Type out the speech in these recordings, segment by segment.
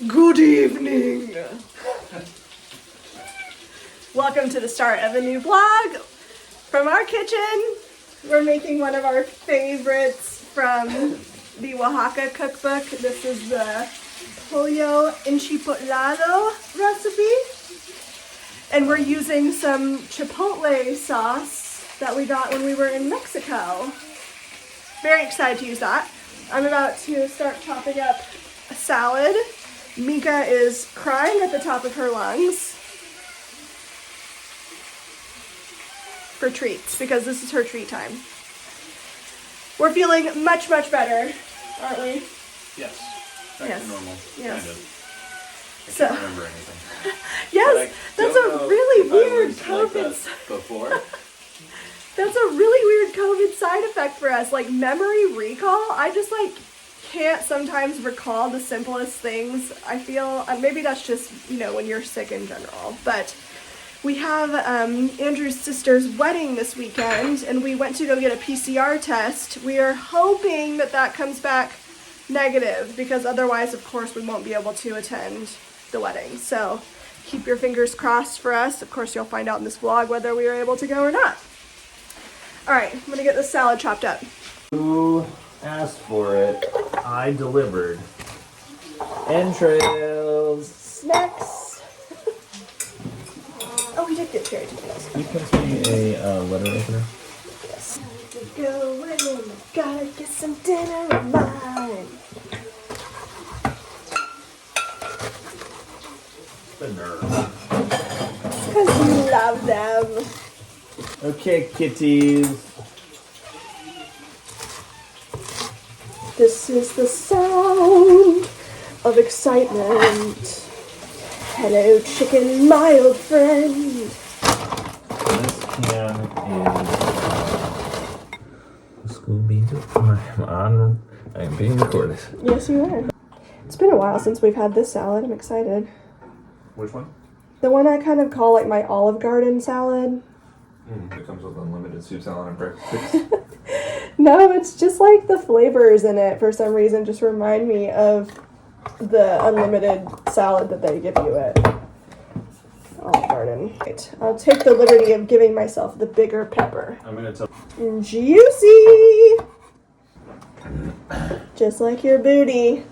Good evening. Welcome to the start of a new vlog from our kitchen. We're making one of our favorites from the Oaxaca cookbook. This is the pollo enchipotlado recipe. And we're using some chipotle sauce that we got when we were in Mexico. Very excited to use that. I'm about to start chopping up a salad. Mika is crying at the top of her lungs for treats because this is her treat time. We're feeling much, much better, aren't we? Yes. Back to normal. Yes. Kind of. I So- can't remember anything. Yes, that's a really weird COVID. Before. That's a really weird COVID side effect for us. Like memory recall, I just can't sometimes recall the simplest things. I feel maybe that's just when you're sick in general. But we have Andrew's sister's wedding this weekend, and we went to go get a PCR test. We are hoping that that comes back negative because otherwise, of course, we won't be able to attend the wedding. So keep your fingers crossed for us. Of course, you'll find out in this vlog whether we are able to go or not. All right, I'm gonna get this salad chopped up. Who asked for it? I delivered. Entrails. Snacks. Oh, we did get cherry tomatoes. Can you pass me a letter opener? Yes. Go in, gotta get some dinner of mine. The nerve. Because you love them. Okay, kitties. This is the sound of excitement. Hello, chicken, my old friend. This can is school being I am being recorded. Yes, you are. It's been a while since we've had this salad. I'm excited. Which one? The one I kind of call my Olive Garden salad. It comes with unlimited soup, salad, and breakfast. No, it's just the flavors in it for some reason just remind me of the unlimited salad that they give you at Olive Garden. Right. I'll take the liberty of giving myself the bigger pepper. I'm gonna tell. Juicy! Just like your booty.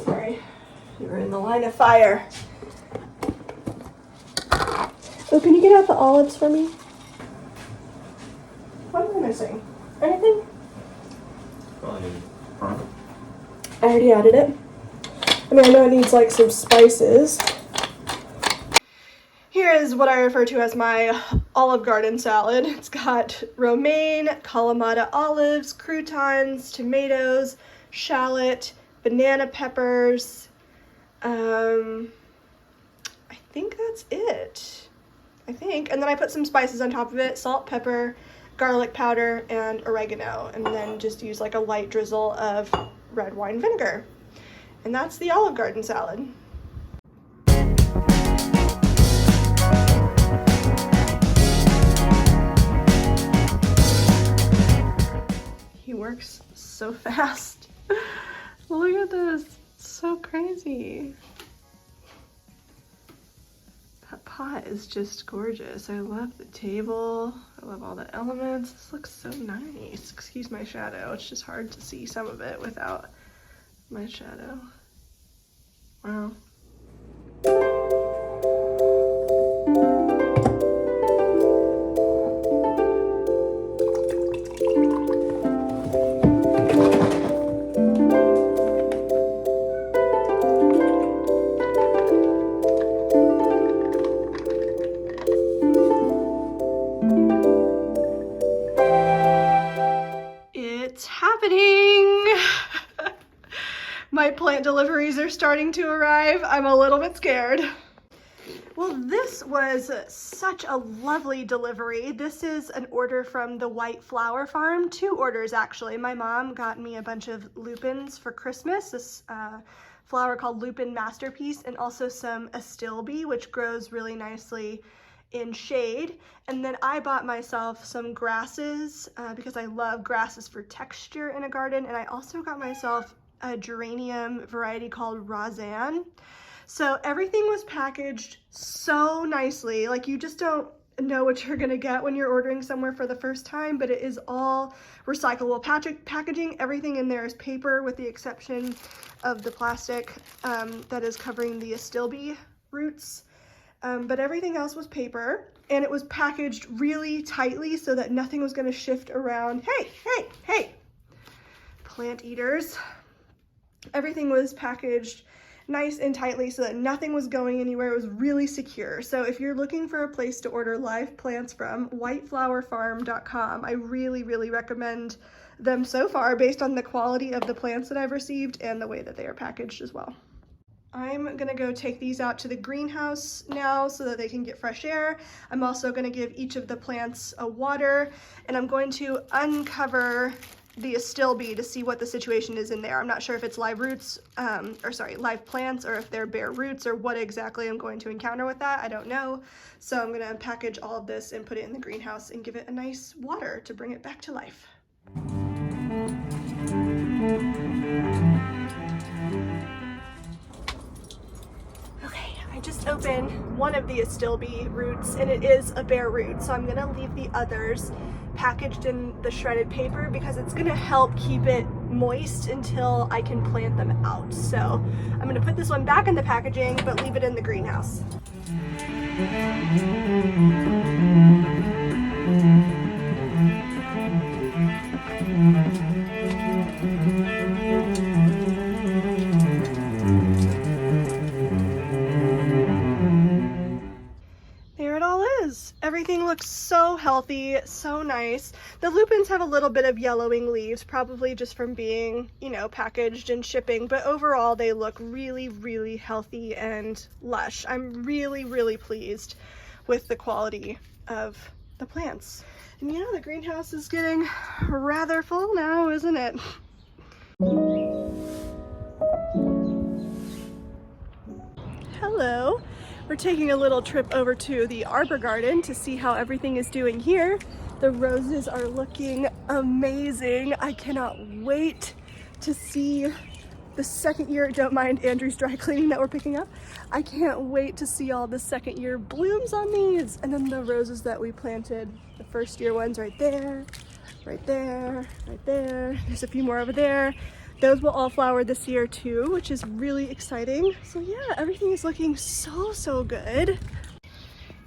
Sorry, you were in the line of fire. Oh, can you get out the olives for me? What am I missing? Anything? I already added it. I mean, I know it needs some spices. Here is what I refer to as my Olive Garden salad. It's got romaine, Kalamata olives, croutons, tomatoes, shallot, banana peppers. I think that's it. And then I put some spices on top of it, salt, pepper, garlic powder, and oregano, and then just use a light drizzle of red wine vinegar. And that's the Olive Garden salad. He works so fast. Look at this, it's so crazy. That pot is just gorgeous. I love the table. I love all the elements. This looks so nice. Excuse my shadow. It's just hard to see some of it without my shadow. Wow. My plant deliveries are starting to arrive. I'm a little bit scared. Well, this was such a lovely delivery. This is an order from the White Flower Farm. 2 orders, actually. My mom got me a bunch of lupins for Christmas. This flower called Lupin Masterpiece, and also some astilbe, which grows really nicely in shade. And then I bought myself some grasses because I love grasses for texture in a garden. And I also got myself a geranium variety called Razan. So everything was packaged so nicely. Like, you just don't know what you're gonna get when you're ordering somewhere for the first time, but it is all recyclable packaging. Everything in there is paper with the exception of the plastic that is covering the astilbe roots. But everything else was paper, and it was packaged really tightly so that nothing was gonna shift around. Hey, hey, hey, plant eaters. Everything was packaged nice and tightly so that nothing was going anywhere. It was really secure. So if you're looking for a place to order live plants from, whiteflowerfarm.com. I really, really recommend them so far based on the quality of the plants that I've received and the way that they are packaged as well. I'm gonna go take these out to the greenhouse now so that they can get fresh air. I'm also gonna give each of the plants a water, and I'm going to uncover the astilbe to see what the situation is in there. I'm not sure if it's live roots, live plants, or if they're bare roots, or what exactly I'm going to encounter with that. I don't know. So I'm gonna package all of this and put it in the greenhouse and give it a nice water to bring it back to life. Okay, I just opened one of the astilbe roots, and it is a bare root, so I'm gonna leave the others packaged in the shredded paper because it's gonna help keep it moist until I can plant them out. So I'm gonna put this one back in the packaging but leave it in the greenhouse. Everything looks so healthy, so nice. The lupins have a little bit of yellowing leaves, probably just from being, you know, packaged and shipping, but overall they look really, really healthy and lush. I'm really, really pleased with the quality of the plants. And you know, the greenhouse is getting rather full now, isn't it? Hello. We're taking a little trip over to the arbor garden to see how everything is doing here. The roses are looking amazing. I cannot wait to see the second year, don't mind Andrew's dry cleaning that we're picking up. I can't wait to see all the second year blooms on these. And then the roses that we planted, the first year ones right there, right there, right there. There's a few more over there. Those will all flower this year too, which is really exciting. So yeah, everything is looking so, so good.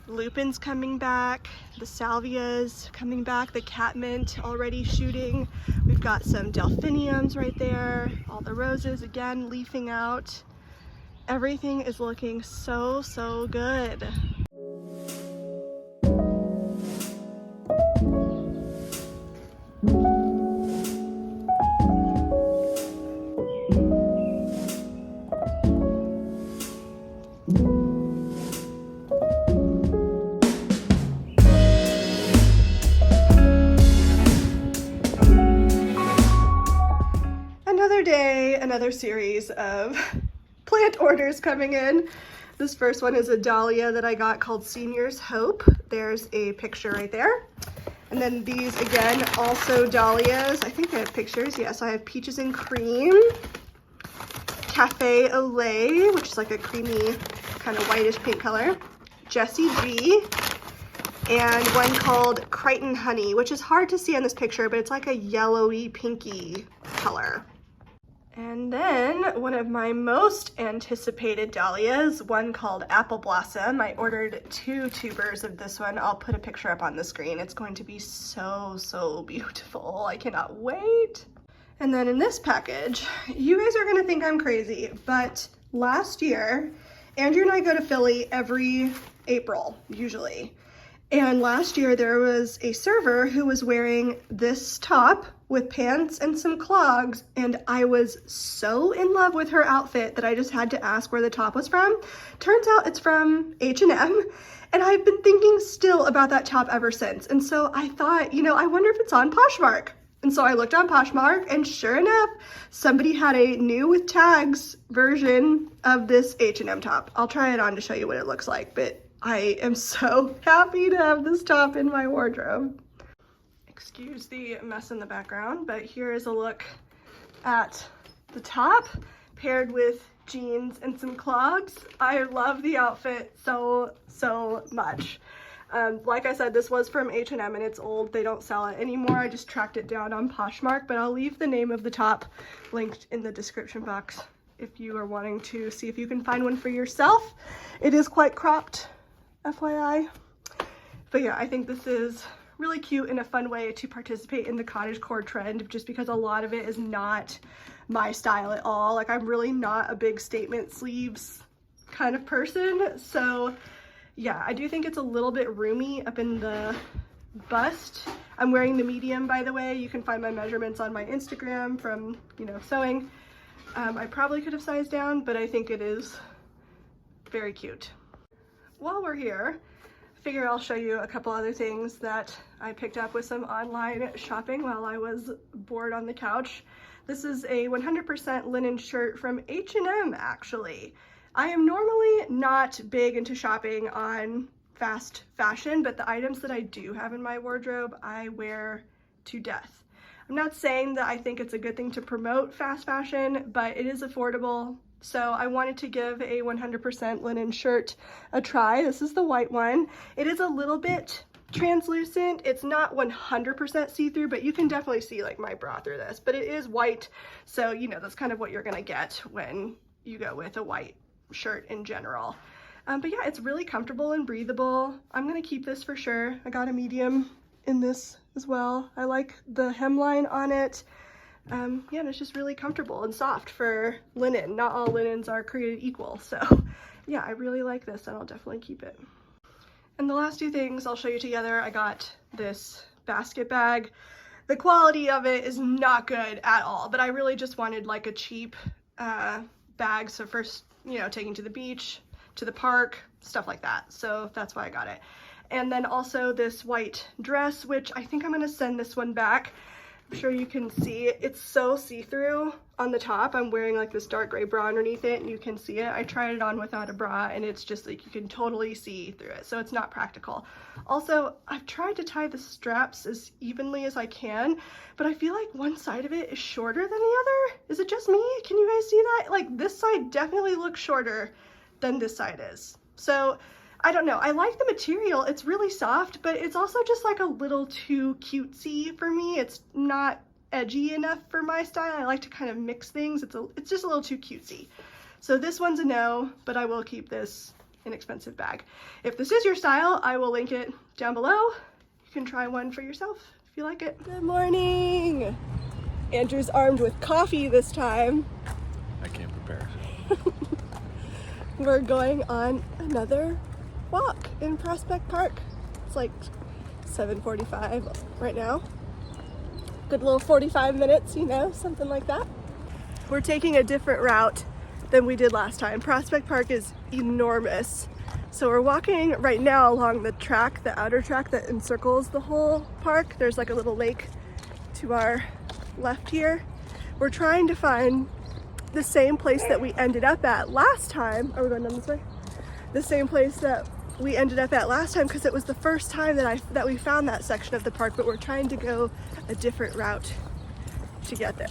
Lupins coming back, the salvias coming back, the catmint already shooting. We've got some delphiniums right there, all the roses again leafing out. Everything is looking so, so good. Another series of plant orders coming in. This first one is a dahlia that I got called Senior's Hope. There's a picture right there. And then these again, also dahlias. I think I have pictures. Yes, I have Peaches and Cream, Cafe au lait, which is like a creamy kind of whitish pink color, Jessie G, and one called Crichton Honey, which is hard to see on this picture, but it's like a yellowy pinky color. And then one of my most anticipated dahlias, one called Apple Blossom. I ordered 2 tubers of this one. I'll put a picture up on the screen. It's going to be so, so beautiful. I cannot wait. And then in this package, you guys are gonna think I'm crazy, but last year, Andrew and I go to Philly every April, usually. And last year there was a server who was wearing this top with pants and some clogs, and I was so in love with her outfit that I just had to ask where the top was from. Turns out it's from H&M, and I've been thinking still about that top ever since. And so I thought, you know, I wonder if it's on Poshmark. And so I looked on Poshmark, and sure enough, somebody had a new with tags version of this H&M top. I'll try it on to show you what it looks like, but I am so happy to have this top in my wardrobe. Excuse the mess in the background, but here is a look at the top paired with jeans and some clogs. I love the outfit so much. Like I said, this was from H&M and it's old. They don't sell it anymore. I just tracked it down on Poshmark, but I'll leave the name of the top linked in the description box if you are wanting to see if you can find one for yourself. It is quite cropped, FYI. But yeah, I think this is really cute and a fun way to participate in the cottagecore trend, just because a lot of it is not my style at all. Like, I'm really not a big statement sleeves kind of person. So yeah, I do think it's a little bit roomy up in the bust. I'm wearing the medium, by the way. You can find my measurements on my Instagram from, you know, sewing. I probably could have sized down, but I think it is very cute. While we're here, I figure I'll show you a couple other things that I picked up with some online shopping while I was bored on the couch. This is a 100% linen shirt from H&M, actually. I am normally not big into shopping on fast fashion, but the items that I do have in my wardrobe, I wear to death. I'm not saying that I think it's a good thing to promote fast fashion, but it is affordable. So I wanted to give a 100% linen shirt a try. This is the white one. It is a little bit translucent. It's not 100% see-through, but you can definitely see like my bra through this, but it is white. So, you know, that's kind of what you're gonna get when you go with a white shirt in general. But yeah, it's really comfortable and breathable. I'm gonna keep this for sure. I got a medium in this as well. I like the hemline on it. Yeah, and it's just really comfortable and soft for linen. Not all linens are created equal. So yeah, I really like this and I'll definitely keep it. And the last two things I'll show you together. I got this basket bag. The quality of it is not good at all, but I really just wanted like a cheap bag. So first, you know, taking to the beach, to the park, stuff like that. So that's why I got it. And then also this white dress, which I think I'm gonna send this one back. I'm sure you can see it. It's so see-through on the top. I'm wearing like this dark gray bra underneath it and you can see it. I tried it on without a bra and it's just like you can totally see through it. So it's not practical. Also, I've tried to tie the straps as evenly as I can, but I feel like one side of it is shorter than the other. Is it just me? Can you guys see that? Like this side definitely looks shorter than this side is. So I don't know. I like the material. It's really soft, but it's also just like a little too cutesy for me. It's not edgy enough for my style. I like to kind of mix things. It's just a little too cutesy. So this one's a no, but I will keep this inexpensive bag. If this is your style, I will link it down below. You can try one for yourself if you like it. Good morning. Andrew's armed with coffee this time. I can't prepare. We're going on another walk in Prospect Park. It's like 7:45 right now. Good little 45 minutes, you know, something like that. We're taking a different route than we did last time. Prospect Park is enormous. So we're walking right now along the track, the outer track that encircles the whole park. There's like a little lake to our left here. We're trying to find the same place that we ended up at last time. Are we going down this way? The same place that we ended up at last time, because it was the first time that we found that section of the park, but we're trying to go a different route to get there.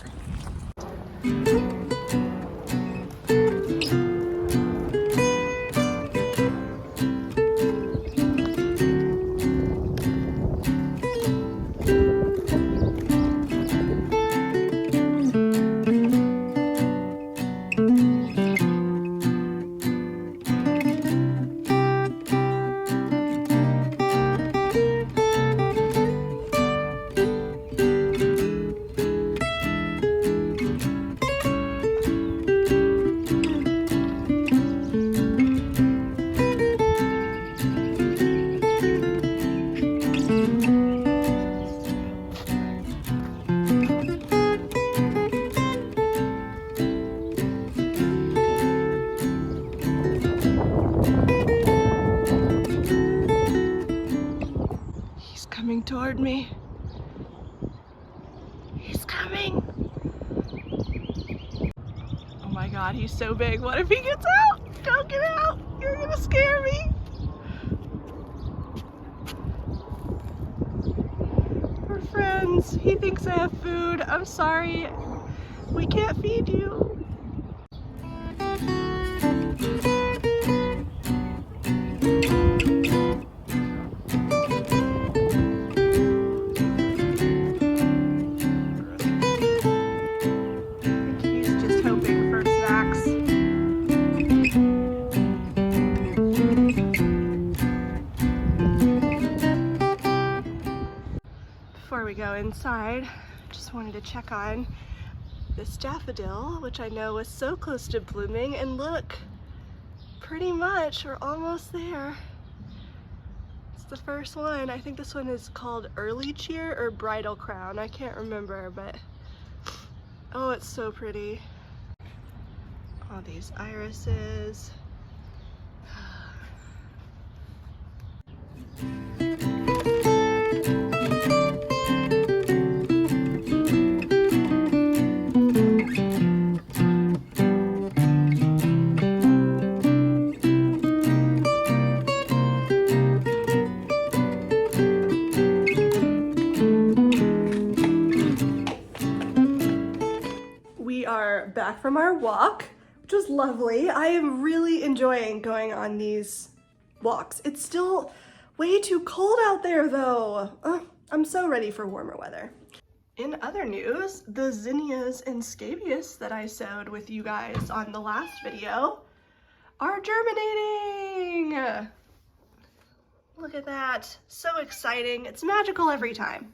Toward me. He's coming. Oh my god, he's so big. What if he gets out? Don't get out. You're gonna scare me. We're friends. He thinks I have food. I'm sorry. We can't feed you. He's just hoping for snacks. Before we go inside, just wanted to check on this daffodil, which I know was so close to blooming, and look, pretty much we're almost there. It's the first one. I think this one is called Early Cheer or Bridal Crown. I can't remember, but oh, it's so pretty. All these irises. We are back from our walk, which was lovely. I am really enjoying going on these walks. It's still way too cold out there though. I'm so ready for warmer weather. In other news, the zinnias and scabious that I sowed with you guys on the last video are germinating. Look at that, so exciting. It's magical every time.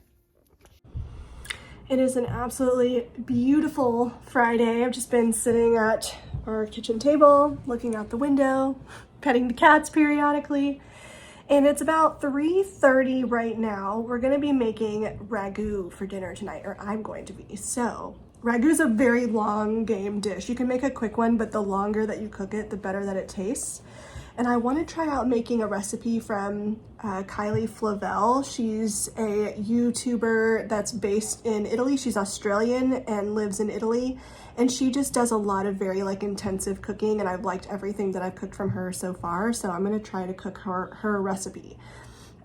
It is an absolutely beautiful Friday. I've just been sitting at our kitchen table, looking out the window, petting the cats periodically, and it's about 3:30 right now. We're gonna be making RAGU for dinner tonight, or I'm going to be. So, RAGU is a very long game dish. You can make a quick one, but the longer that you cook it, the better that it tastes. And I want to try out making a recipe from Kylie Flavelle. She's a YouTuber that's based in Italy. She's Australian and lives in Italy. And she just does a lot of very intensive cooking, and I've liked everything that I've cooked from her so far. So I'm gonna try to cook her recipe.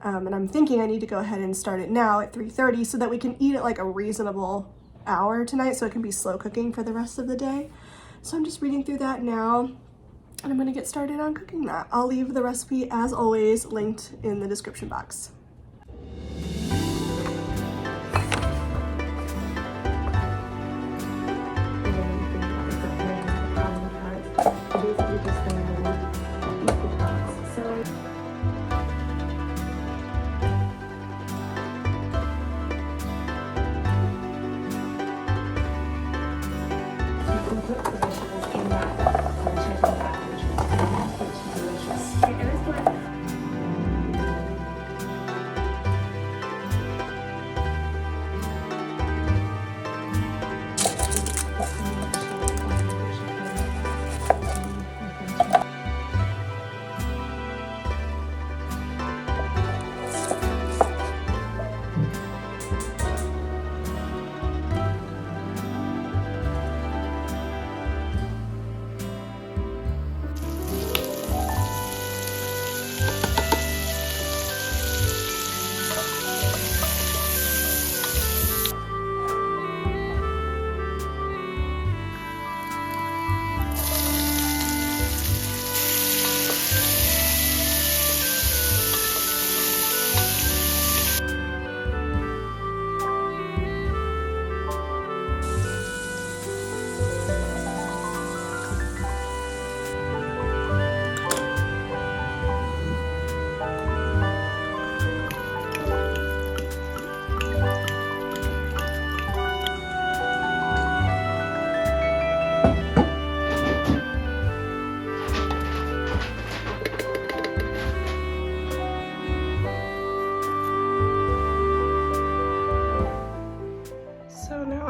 And I'm thinking I need to go ahead and start it now at 3:30 so that we can eat at like a reasonable hour tonight, so it can be slow cooking for the rest of the day. So I'm just reading through that now, and I'm gonna get started on cooking that. I'll leave the recipe, as always, linked in the description box.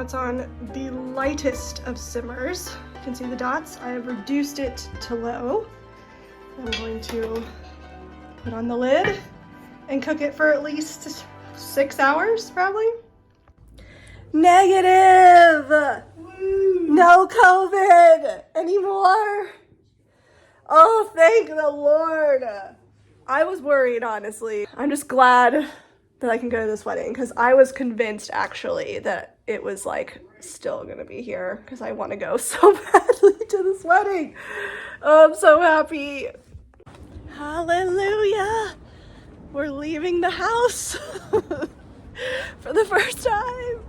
It's on the lightest of simmers. You can see the dots. I have reduced it to low. I'm going to put on the lid and cook it for at least 6 hours, probably. Negative! No COVID anymore. Oh, thank the Lord. I was worried, honestly. I'm just glad that I can go to this wedding, because I was convinced actually that it was like still gonna be here because I want to go so badly to this wedding. Oh, I'm so happy. Hallelujah. We're leaving the house for the first time.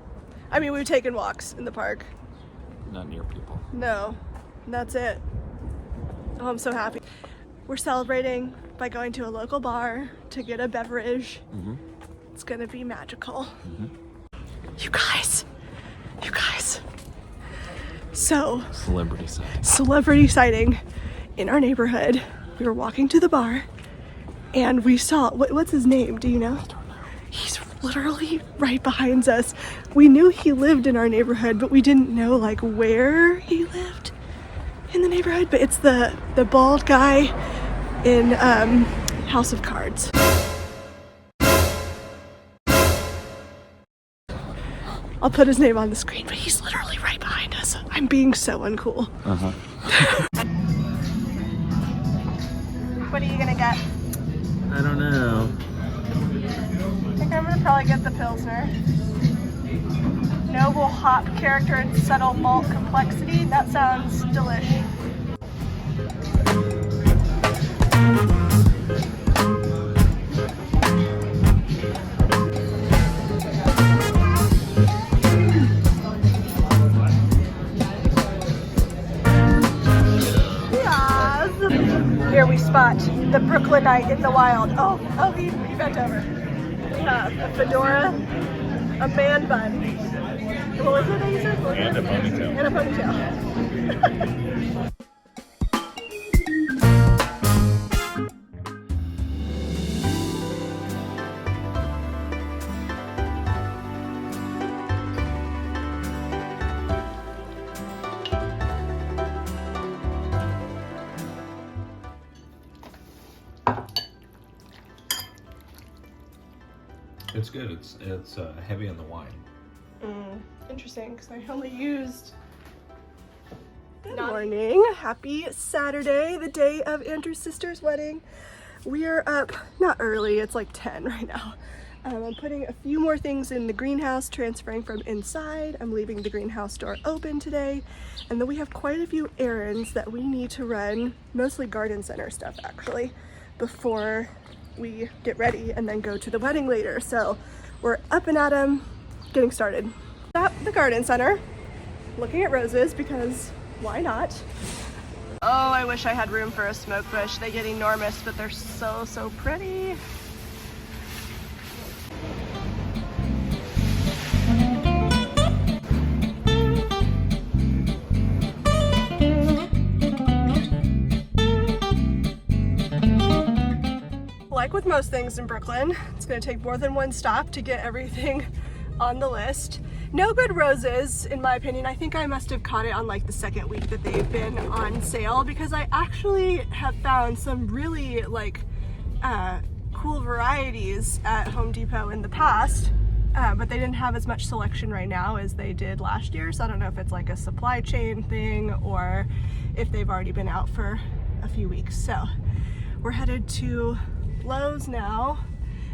I mean, we've taken walks in the park. Not near people. No, that's it. Oh, I'm so happy. We're celebrating by going to a local bar to get a beverage. It's gonna be magical. You guys. So, celebrity sighting in our neighborhood. We were walking to the bar and we saw, what's his name? Do you know? I don't know. He's literally right behind us. We knew he lived in our neighborhood, but we didn't know like where he lived in the neighborhood. But it's the bald guy in House of Cards. I'll put his name on the screen, but he's literally right behind us. I'm being so uncool. What are you gonna get? I don't know. I think I'm gonna probably get the Pilsner. Noble hop character and subtle malt complexity. That sounds delish. Here we spot the Brooklynite in the wild. Oh, he bent over. A fedora, a man bun. What was it that you said? And a ponytail. And a ponytail. It's good. It's heavy on the wine. Interesting, because I only used... Good morning. Happy Saturday, the day of Andrew's sister's wedding. We are up, not early, it's like 10 right now. I'm putting a few more things in the greenhouse, transferring from inside. I'm leaving the greenhouse door open today. And then we have quite a few errands that we need to run, mostly garden center stuff actually, before we get ready and then go to the wedding later. So we're up and at 'em, getting started. At the garden center, looking at roses because why not? Oh, I wish I had room for a smoke bush. They get enormous, but they're so pretty. Like with most things in Brooklyn, it's gonna take more than one stop to get everything on the list. No good roses, in my opinion. I think I must have caught it on like the second week that they've been on sale, because I actually have found some really like cool varieties at Home Depot in the past, but they didn't have as much selection right now as they did last year. So I don't know if it's like a supply chain thing or if they've already been out for a few weeks. So we're headed to Lowe's now,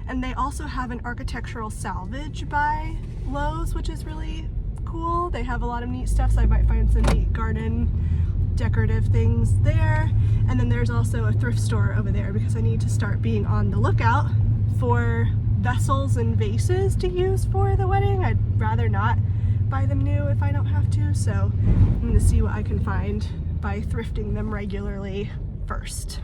and they also have an architectural salvage by Lowe's, which is really cool. They have a lot of neat stuff, so I might find some neat garden decorative things there. And then there's also a thrift store over there because I need to start being on the lookout for vessels and vases to use for the wedding. I'd rather not buy them new if I don't have to, so I'm gonna see what I can find by thrifting them regularly first.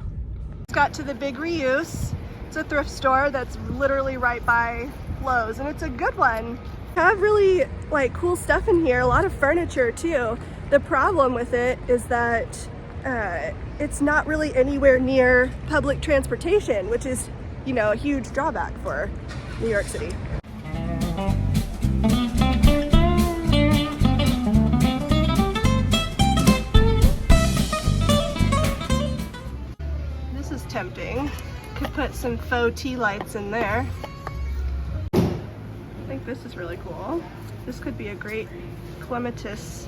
Got to the Big Reuse. It's a thrift store that's literally right by Lowe's, and it's a good one. I have really like cool stuff in here, a lot of furniture too. The problem with it is that it's not really anywhere near public transportation, which is, you know, a huge drawback for New York City. Tempting. Could put some faux tea lights in there. I think this is really cool. This could be a great clematis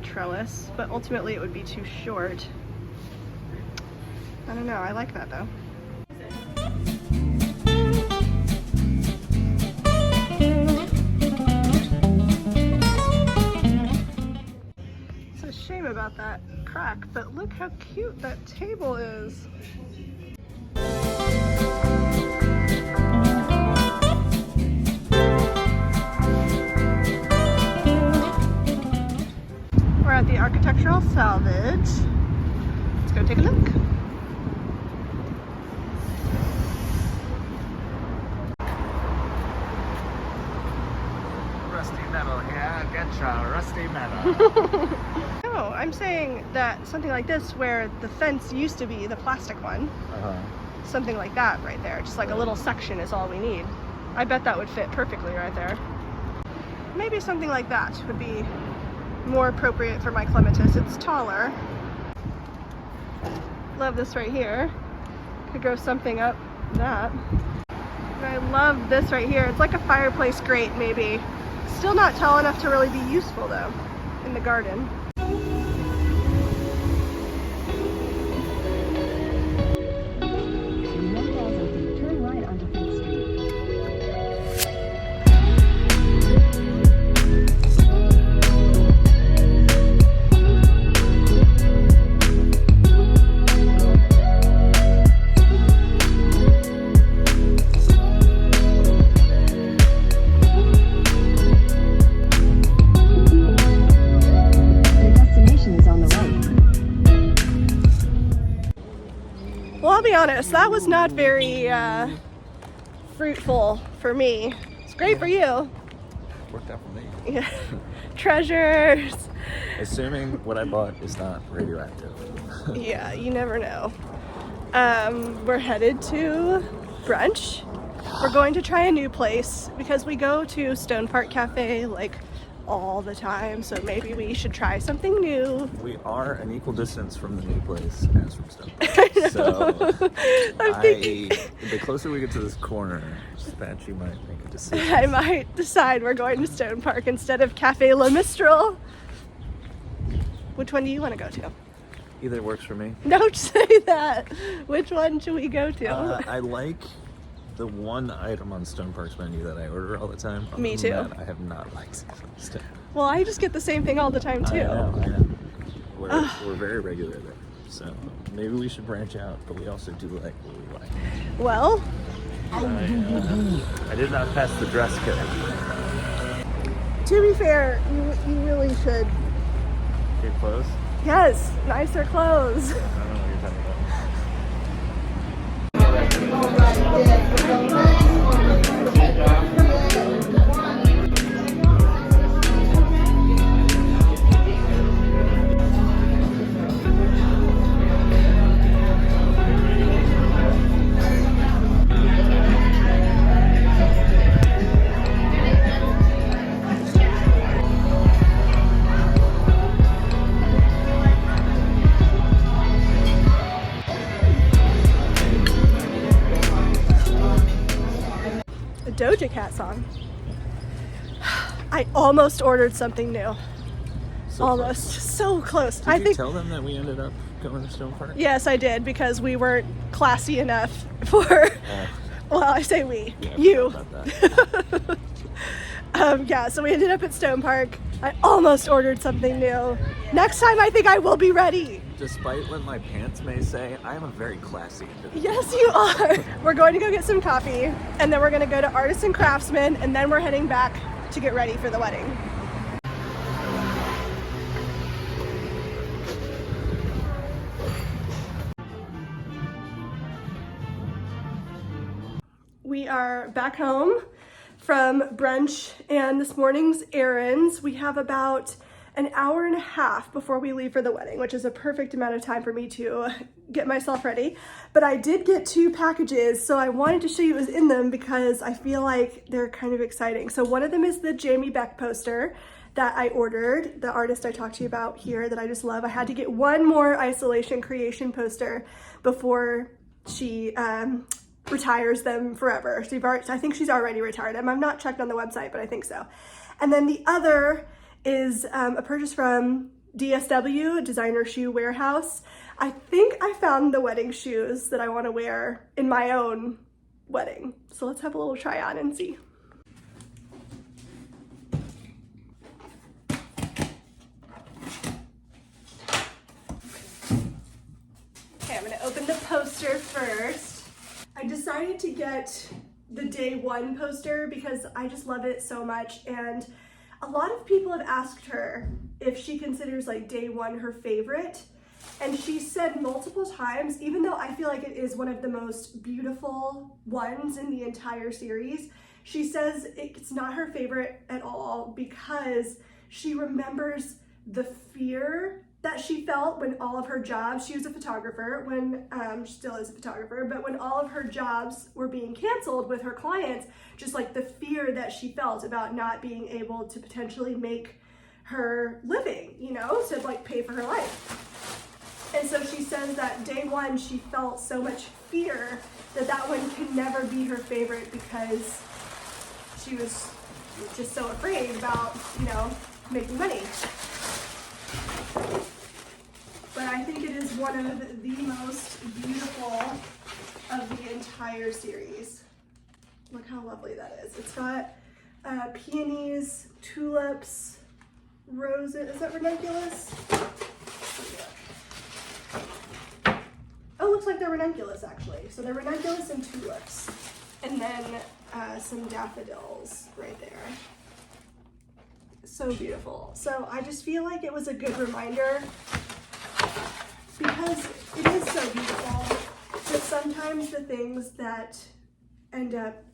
trellis, but ultimately it would be too short. I don't know, I like that though. about that crack, but look how cute that table is. We're at the Architectural Salvage. Let's go take a look. Rusty metal, yeah, getcha, rusty metal. No, I'm saying that something like this where the fence used to be the plastic one, something like that right there, just like a little section is all we need. I bet that would fit perfectly right there. Maybe something like that would be more appropriate for my clematis. It's taller. Love this right here. Could grow something up that. And I love this right here. It's like a fireplace grate maybe. Still not tall enough to really be useful though in the garden. Turn right onto 5th Street. Well, I'll be honest, that was not very fruitful for me. It's great for you. Worked out for me. Yeah. Treasures. Assuming what I bought is not radioactive. Yeah, you never know. We're headed to brunch. We're going to try a new place because we go to Stone Park Cafe like all the time, so maybe we should try something new. We are an equal distance from the new place as from Stone. I know. So I'm thinking the closer we get to this corner, that you might make a decision. I might decide we're going to Stone Park instead of Cafe Le Mistral. Which one do you want to go to? Either works for me. Don't say that. Which one should we go to? I like the one item on Stone Park's menu that I order all the time. Me Other than too. that, I have not liked Stone. Well, I just get the same thing all the time too. I know. We're very regular there. So maybe we should branch out, but we also do like what we like. Well, I did not pass the dress code. to be fair, you really should. Get close? Yes, nicer clothes. I don't know what you're talking about. Doja Cat song. I almost ordered something new. So Almost. So close. Did I you think. tell them that we ended up going to Stone Park? Yes, I did because we weren't classy enough for. Well, I say we. Yeah, I You. forgot about that. Yeah, so we ended up at Stone Park. I almost ordered something new. Next time, I think I will be ready. Despite what my pants may say, I am a very classy individual. Yes, you are. We're going to go get some coffee, and then we're going to go to Artists and Craftsmen, and then we're heading back to get ready for the wedding. We are back home from brunch and this morning's errands. We have about an hour and a half before we leave for the wedding, which is a perfect amount of time for me to get myself ready. But I did get 2 packages, so I wanted to show you what was in them because I feel like they're kind of exciting. So one of them is the Jamie Beck poster that I ordered, the artist I talked to you about here that I just love. I had to get one more Isolation Creation poster before she retires them forever. I think she's already retired them. I've not checked on the website, but I think so. And then the other is a purchase from DSW, Designer Shoe Warehouse. I think I found the wedding shoes that I want to wear in my own wedding. So let's have a little try on and see. poster first. I decided to get the day one poster because I just love it so much, and a lot of people have asked her if she considers like day one her favorite, and she said multiple times, even though I feel like it is one of the most beautiful ones in the entire series, she says it's not her favorite at all because she remembers the fear that she felt when all of her jobs, she was a photographer, when she still is a photographer, but when all of her jobs were being canceled with her clients, just like the fear that she felt about not being able to potentially make her living, you know, to like pay for her life. And so she says that day one, she felt so much fear that that one can never be her favorite because she was just so afraid about, you know, making money. But I think it is one of the most beautiful of the entire series. Look how lovely that is. It's got peonies, tulips, roses. Is that ranunculus? Oh, looks like they're ranunculus actually. So they're ranunculus and tulips. And then some daffodils right there. So beautiful. So I just feel like it was a good reminder, because it is so beautiful, that sometimes the things that end up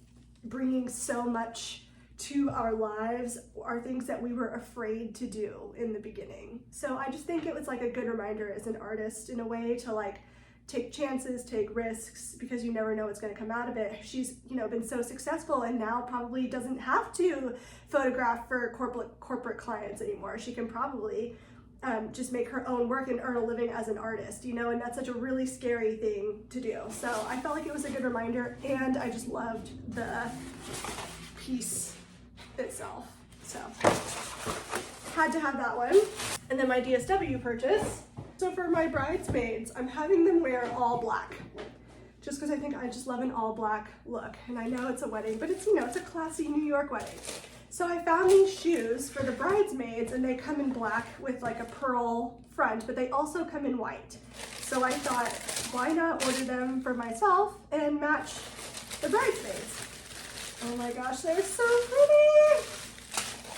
bringing so much to our lives are things that we were afraid to do in the beginning. So I just think it was like a good reminder as an artist in a way to like take chances, take risks, because you never know what's going to come out of it. She's, you know, been so successful and now probably doesn't have to photograph for corporate clients anymore. She can probably just make her own work and earn a living as an artist, you know, and that's such a really scary thing to do. So I felt like it was a good reminder, and I just loved the piece itself. So had to have that one. And then my DSW purchase. So for my bridesmaids, I'm having them wear all black, just because I think I just love an all black look. And I know it's a wedding, but it's, you know, it's a classy New York wedding. So I found these shoes for the bridesmaids, and they come in black with like a pearl front, but they also come in white. So I thought, why not order them for myself and match the bridesmaids? Oh my gosh, they're so pretty.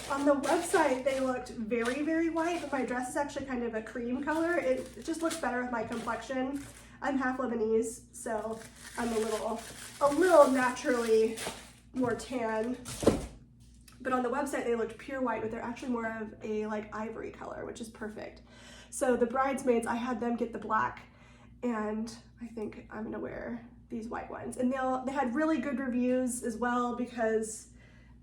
On the website, they looked very, very white, but my dress is actually kind of a cream color. It just looks better with my complexion. I'm half Lebanese, so I'm a little naturally more tan. But on the website, they looked pure white, but they're actually more of a like ivory color, which is perfect. So the bridesmaids, I had them get the black, and I think I'm gonna wear these white ones. And they had really good reviews as well, because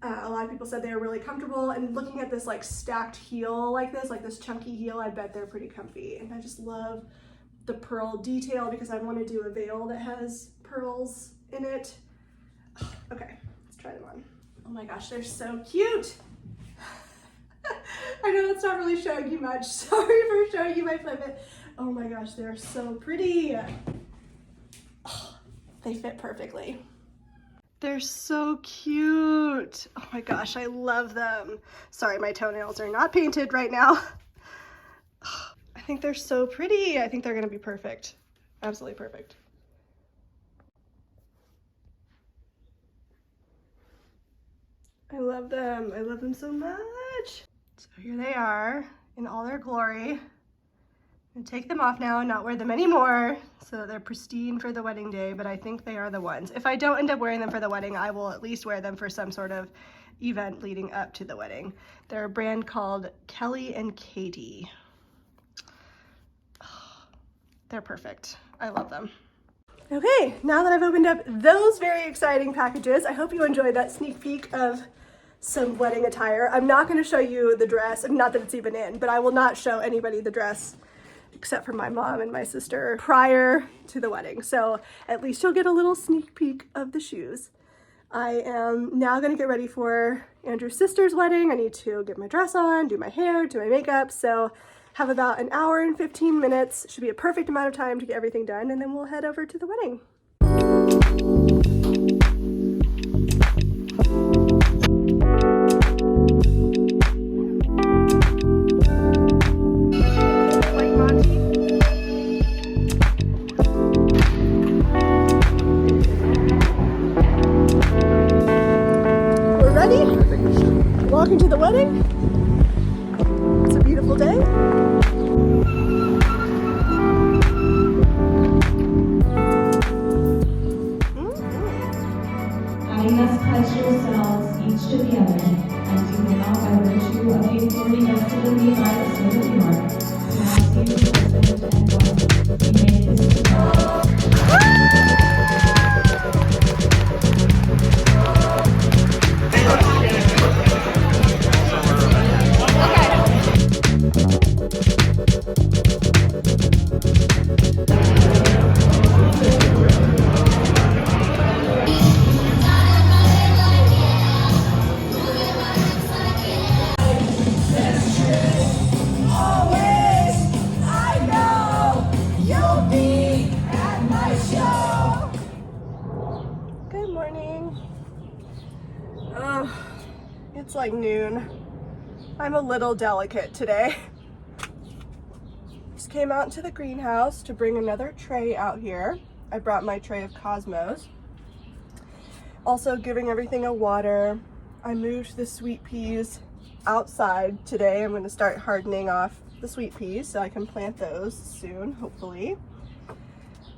a lot of people said they were really comfortable, and looking at this like stacked heel like this chunky heel, I bet they're pretty comfy. And I just love the pearl detail because I want to do a veil that has pearls in it. Okay, let's try them on. Oh my gosh, they're so cute. I know that's not really showing you much. Sorry for showing you my flip. Oh my gosh, they're so pretty. Oh, they fit perfectly. They're so cute. Oh my gosh, I love them. Sorry, my toenails are not painted right now. I think they're so pretty. I think they're gonna be perfect. Absolutely perfect. I love them. I love them so much. So here they are in all their glory. I'm gonna take them off now and not wear them anymore so that they're pristine for the wedding day, but I think they are the ones. If I don't end up wearing them for the wedding, I will at least wear them for some sort of event leading up to the wedding. They're a brand called Kelly and Katie. Oh, they're perfect. I love them. Okay, now that I've opened up those very exciting packages, I hope you enjoyed that sneak peek of some wedding attire. I'm not gonna show you the dress, not that it's even in, but I will not show anybody the dress except for my mom and my sister prior to the wedding. So at least you'll get a little sneak peek of the shoes. I am now gonna get ready for Andrew's sister's wedding. I need to get my dress on, do my hair, do my makeup. So have about an hour and 15 minutes. Should be a perfect amount of time to get everything done, and then we'll head over to the wedding. It's like noon. I'm a little delicate today. Just came out into the greenhouse to bring another tray out here. I brought my tray of Cosmos. Also giving everything a water. I moved the sweet peas outside today. I'm going to start hardening off the sweet peas so I can plant those soon, hopefully.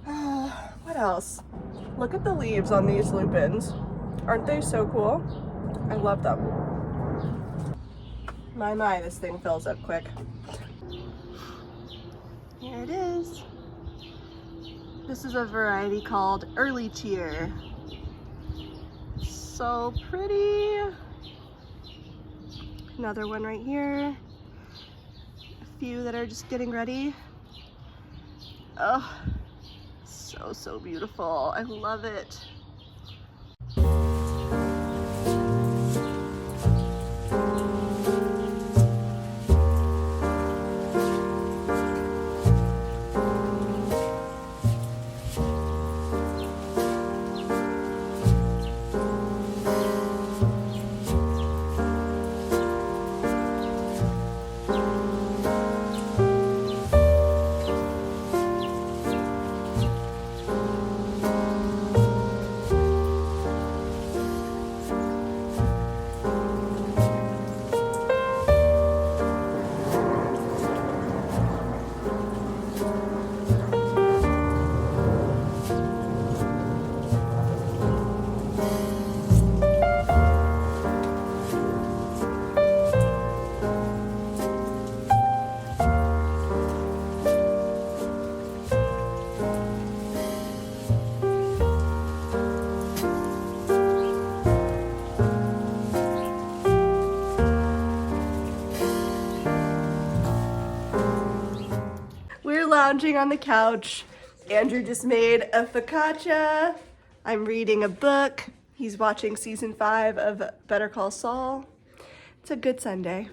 What else? Look at the leaves on these lupins. Aren't they so cool? I love them. My, this thing fills up quick. Here it is. This is a variety called Early Cheer. So pretty. Another one right here. A few that are just getting ready. Oh, so beautiful. I love it. We're lounging on the couch. Andrew just made a focaccia. I'm reading a book. He's watching season 5 of Better Call Saul. It's a good Sunday.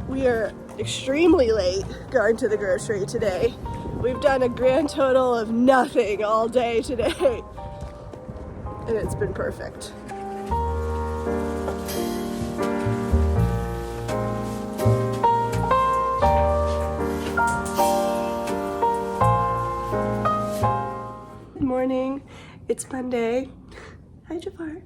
We are extremely late going to the grocery today. We've done a grand total of nothing all day today. And it's been perfect. Good morning. It's Monday. Hi, Jafar.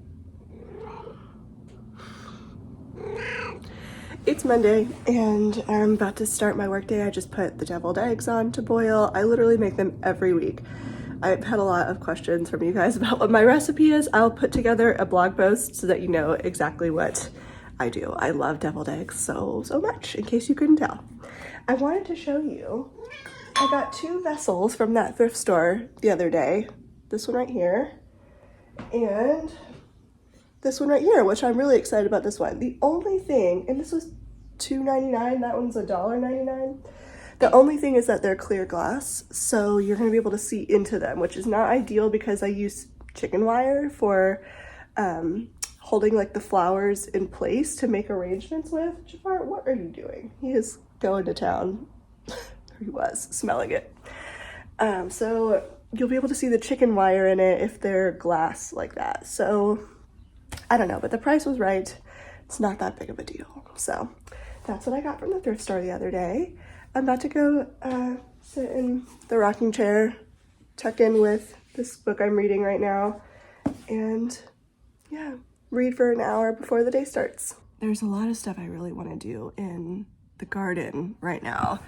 It's Monday and I'm about to start my workday. I just put the deviled eggs on to boil. I literally make them every week. I've had a lot of questions from you guys about what my recipe is. I'll put together a blog post so that you know exactly what I do. I love deviled eggs so much, in case you couldn't tell. I wanted to show you, I got 2 vessels from that thrift store the other day. This one right here and this one right here, which I'm really excited about this one. The only thing, and this was $2.99, that one's $1.99. The only thing is that they're clear glass, so you're gonna be able to see into them, which is not ideal because I use chicken wire for holding like the flowers in place to make arrangements with. Jafar, what are you doing? He is going to town. He was smelling it. So you'll be able to see the chicken wire in it if they're glass like that. So I don't know, but the price was right. It's not that big of a deal. So that's what I got from the thrift store the other day. I'm about to go sit in the rocking chair, tuck in with this book I'm reading right now, and yeah, read for an hour before the day starts. There's a lot of stuff I really want to do in the garden right now.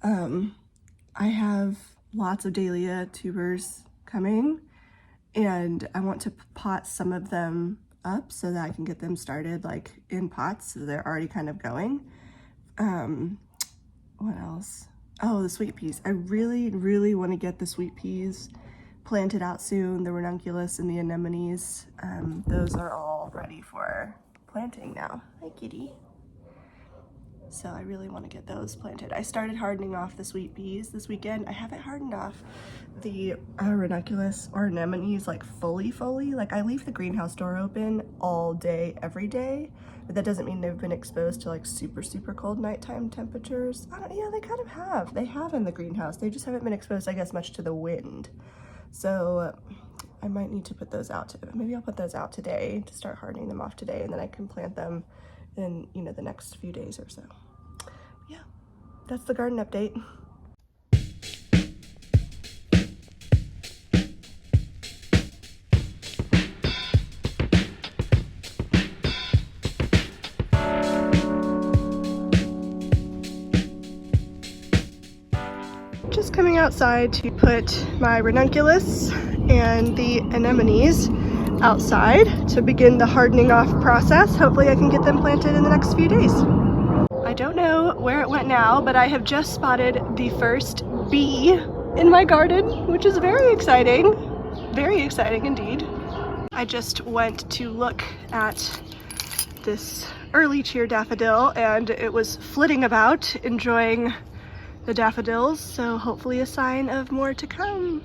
I have lots of dahlia tubers coming, and I want to pot some of them up so that I can get them started like in pots so they're already kind of going. What else? Oh, the sweet peas. I really want to get the sweet peas planted out soon. The ranunculus and the anemones. Those are all ready for planting now. Hi, kitty. So I really want to get those planted. I started hardening off the sweet peas this weekend. I haven't hardened off the ranunculus or anemones like fully. Like I leave the greenhouse door open all day, every day, but that doesn't mean they've been exposed to like super cold nighttime temperatures. Yeah, they kind of have. They have in the greenhouse. They just haven't been exposed, I guess, much to the wind. So I might need to put those out. Maybe I'll put those out today to start hardening them off today, and then I can plant them in, you know, the next few days or so. Yeah, that's the garden update. Just coming outside to put my ranunculus and the anemones outside to begin the hardening off process. Hopefully I can get them planted in the next few days. I don't know where it went now, but I have just spotted the first bee in my garden, which is very exciting. Very exciting indeed. I just went to look at this early cheer daffodil and it was flitting about, enjoying the daffodils, so hopefully a sign of more to come.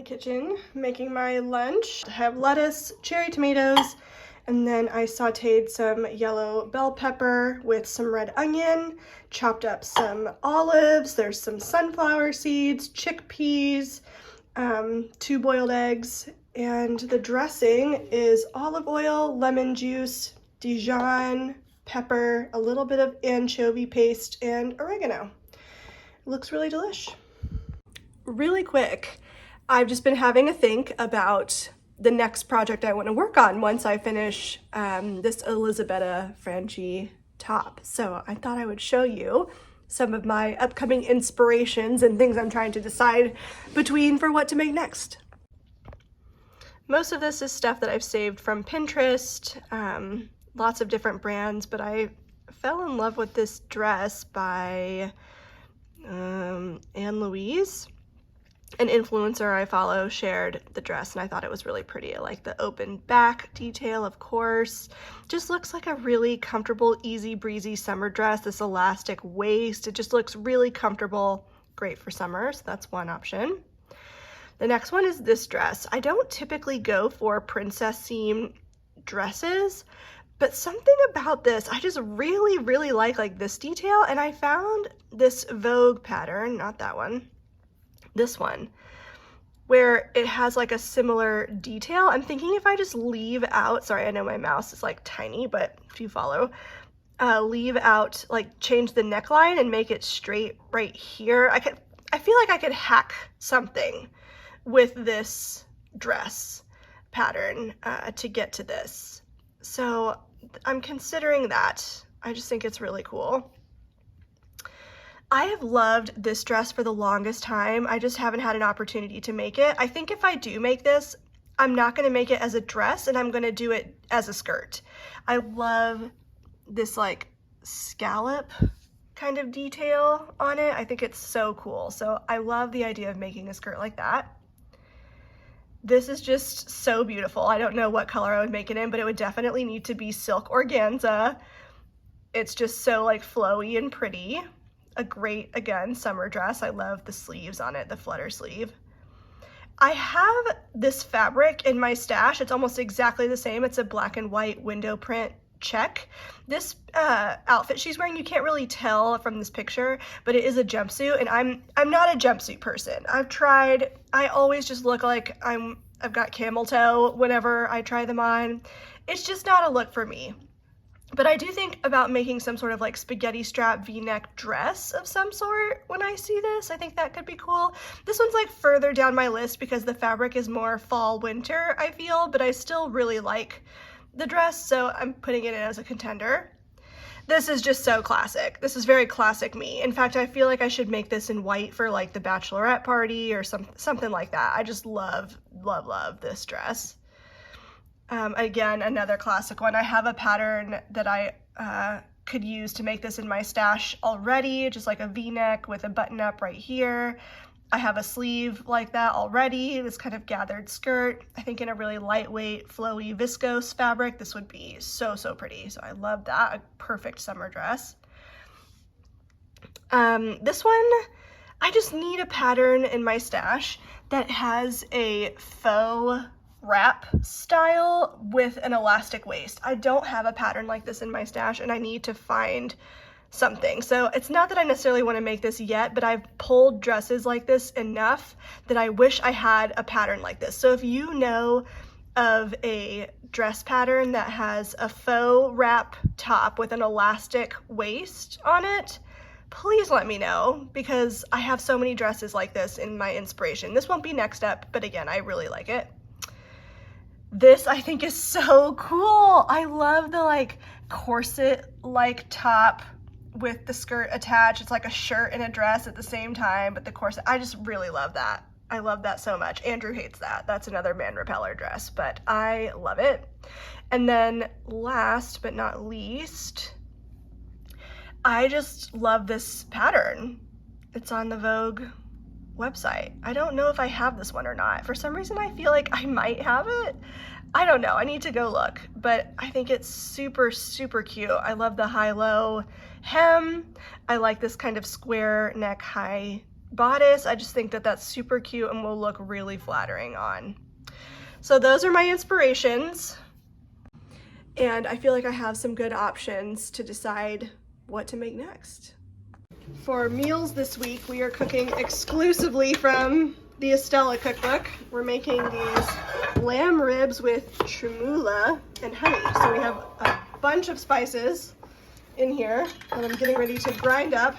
Kitchen making my lunch. I have lettuce, cherry tomatoes, and then I sauteed some yellow bell pepper with some red onion, chopped up some olives, there's some sunflower seeds, chickpeas, 2 boiled eggs, and the dressing is olive oil, lemon juice, Dijon pepper, a little bit of anchovy paste, and oregano. It looks really delish. Really quick, I've just been having a think about the next project I want to work on once I finish this Elisabetta Franchi top. So I thought I would show you some of my upcoming inspirations and things I'm trying to decide between for what to make next. Most of this is stuff that I've saved from Pinterest, lots of different brands, but I fell in love with this dress by Anne Louise. An influencer I follow shared the dress and I thought it was really pretty. I like the open back detail, of course. Just looks like a really comfortable, easy breezy summer dress. This elastic waist, it just looks really comfortable, great for summer, so that's one option. The next one is this dress. I don't typically go for princess theme dresses, but something about this, I just really like this detail, and I found this Vogue pattern, not that one, this one, where it has like a similar detail. I'm thinking if I just leave out, sorry, I know my mouse is like tiny, but if you follow, leave out, like change the neckline and make it straight right here. I feel like I could hack something with this dress pattern to get to this. So I'm considering that. I just think it's really cool. I have loved this dress for the longest time. I just haven't had an opportunity to make it. I think if I do make this, I'm not going to make it as a dress and I'm going to do it as a skirt. I love this like scallop kind of detail on it. I think it's so cool. So I love the idea of making a skirt like that. This is just so beautiful. I don't know what color I would make it in, but it would definitely need to be silk organza. It's just so like flowy and pretty. A great, again, summer dress. I love the sleeves on it, the flutter sleeve. I have this fabric in my stash. It's almost exactly the same. It's a black and white window print check. This outfit she's wearing, you can't really tell from this picture, but it is a jumpsuit, and I'm not a jumpsuit person. I've tried, I always just look like I've got camel toe whenever I try them on. It's just not a look for me. But I do think about making some sort of like spaghetti strap v-neck dress of some sort when I see this. I think that could be cool. This one's like further down my list because the fabric is more fall winter, I feel, but I still really like the dress, so I'm putting it in as a contender. This is just so classic. This is very classic me. In fact, I feel like I should make this in white for like the bachelorette party or something like that. I just love, love, love this dress. Again, another classic one. I have a pattern that I could use to make this in my stash already, just like a v-neck with a button up right here. I have a sleeve like that already, this kind of gathered skirt. I think in a really lightweight, flowy viscose fabric, this would be so, so pretty. So I love that, a perfect summer dress. This one, I just need a pattern in my stash that has a faux wrap style with an elastic waist. I don't have a pattern like this in my stash, and I need to find something. So it's not that I necessarily want to make this yet, but I've pulled dresses like this enough that I wish I had a pattern like this. So if you know of a dress pattern that has a faux wrap top with an elastic waist on it, please let me know, because I have so many dresses like this in my inspiration. This won't be next up, but again, I really like it. This I think is so cool. I love the like corset-like top with the skirt attached. It's like a shirt and a dress at the same time, but the corset, I just really love that. I love that so much. Andrew hates that. That's another man repeller dress, but I love it. And then last but not least, I just love this pattern. It's on the Vogue website. I don't know if I have this one or not. For some reason, I feel like I might have it. I don't know. I need to go look, but I think it's super, super cute. I love the high-low hem. I like this kind of square neck high bodice. I just think that that's super cute and will look really flattering on. So those are my inspirations. And I feel like I have some good options to decide what to make next. For meals this week, we are cooking exclusively from the Estella cookbook. We're making these lamb ribs with tremula and honey. So we have a bunch of spices in here that I'm getting ready to grind up.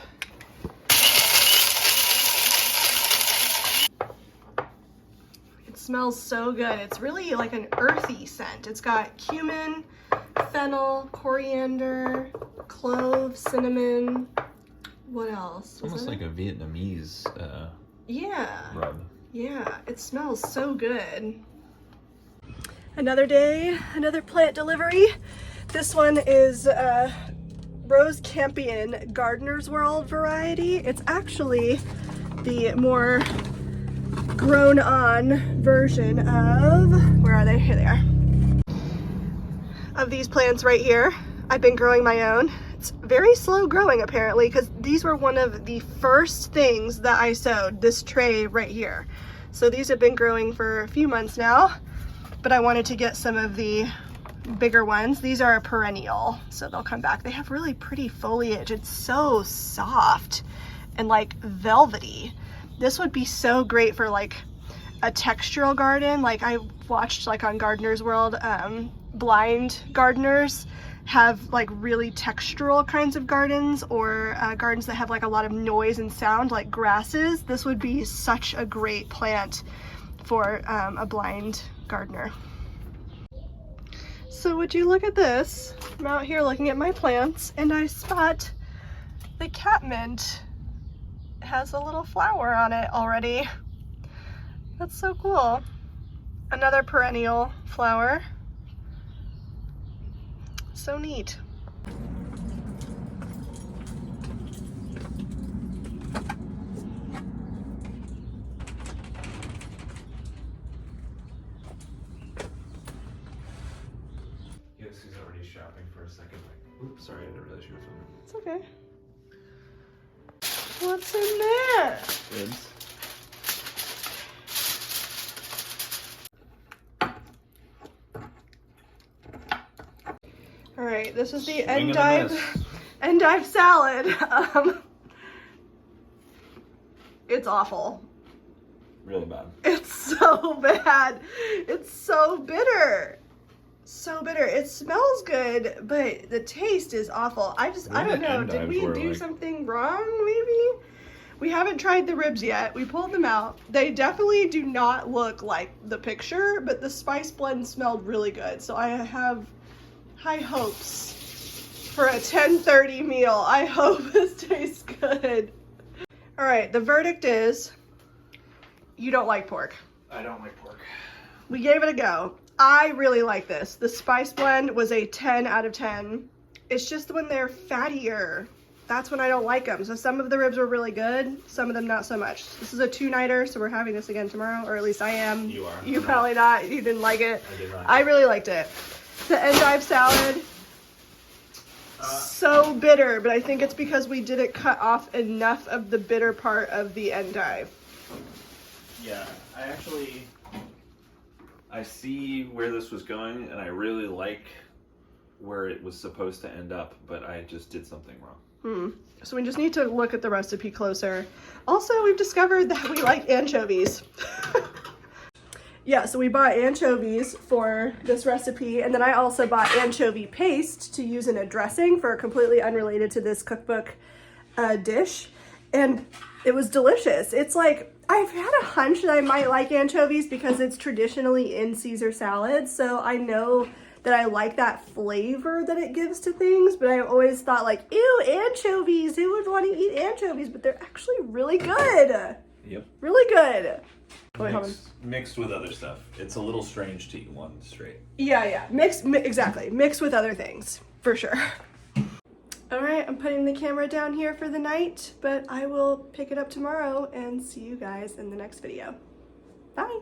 It smells so good. It's really like an earthy scent. It's got cumin, fennel, coriander, cloves, cinnamon. What else? Almost like a Vietnamese rub. Yeah, it smells so good. Another day, another plant delivery. This one is Rose Campion Gardener's World variety. It's actually the more grown on version of, where are they? Here they are. Of these plants right here. I've been growing my own. It's very slow growing apparently, because these were one of the first things that I sowed, this tray right here. So these have been growing for a few months now, but I wanted to get some of the bigger ones. These are a perennial, so they'll come back. They have really pretty foliage. It's so soft and like velvety. This would be so great for like a textural garden. Like I watched like on Gardener's World, blind gardeners have like really textural kinds of gardens, or gardens that have like a lot of noise and sound, like grasses. This would be such a great plant for a blind gardener. So would you look at this? I'm out here looking at my plants and I spot the catmint. It has a little flower on it already. That's so cool. Another perennial flower. So neat. shopping for a second. Like, oops, sorry, I didn't realize you were filming. It's okay. What's in there? Ribs. All right, this is the Swing and a endive salad. It's awful. Really bad. It's so bad. It's so bitter. So bitter. It smells good, but the taste is awful. I don't know. Did we do something wrong, maybe? We haven't tried the ribs yet. We pulled them out. They definitely do not look like the picture, but the spice blend smelled really good. So I have high hopes for a 10:30 meal. I hope this tastes good. All right, the verdict is you don't like pork. I don't like pork. We gave it a go. I really like this. The spice blend was a 10 out of 10. It's just when they're fattier, that's when I don't like them. So some of the ribs were really good, some of them not so much. This is a 2-nighter, so we're having this again tomorrow, or at least I am. You are. You probably not. You didn't like it. I did not. I really liked it. The endive salad, so bitter, but I think it's because we didn't cut off enough of the bitter part of the endive. Yeah, I see where this was going, and I really like where it was supposed to end up, but I just did something wrong. So we just need to look at the recipe closer. Also, we've discovered that we like anchovies. Yeah, so we bought anchovies for this recipe, and then I also bought anchovy paste to use in a dressing for a completely unrelated to this cookbook dish, and it was delicious. It's like, I've had a hunch that I might like anchovies because it's traditionally in Caesar salad, so I know that I like that flavor that it gives to things, but I always thought like, ew, anchovies, who would want to eat anchovies? But they're actually really good. Yep. Really good. Wait, hold on. Mixed with other stuff. It's a little strange to eat one straight. Yeah. Exactly. Mixed with other things, for sure. All right, I'm putting the camera down here for the night, but I will pick it up tomorrow and see you guys in the next video. Bye.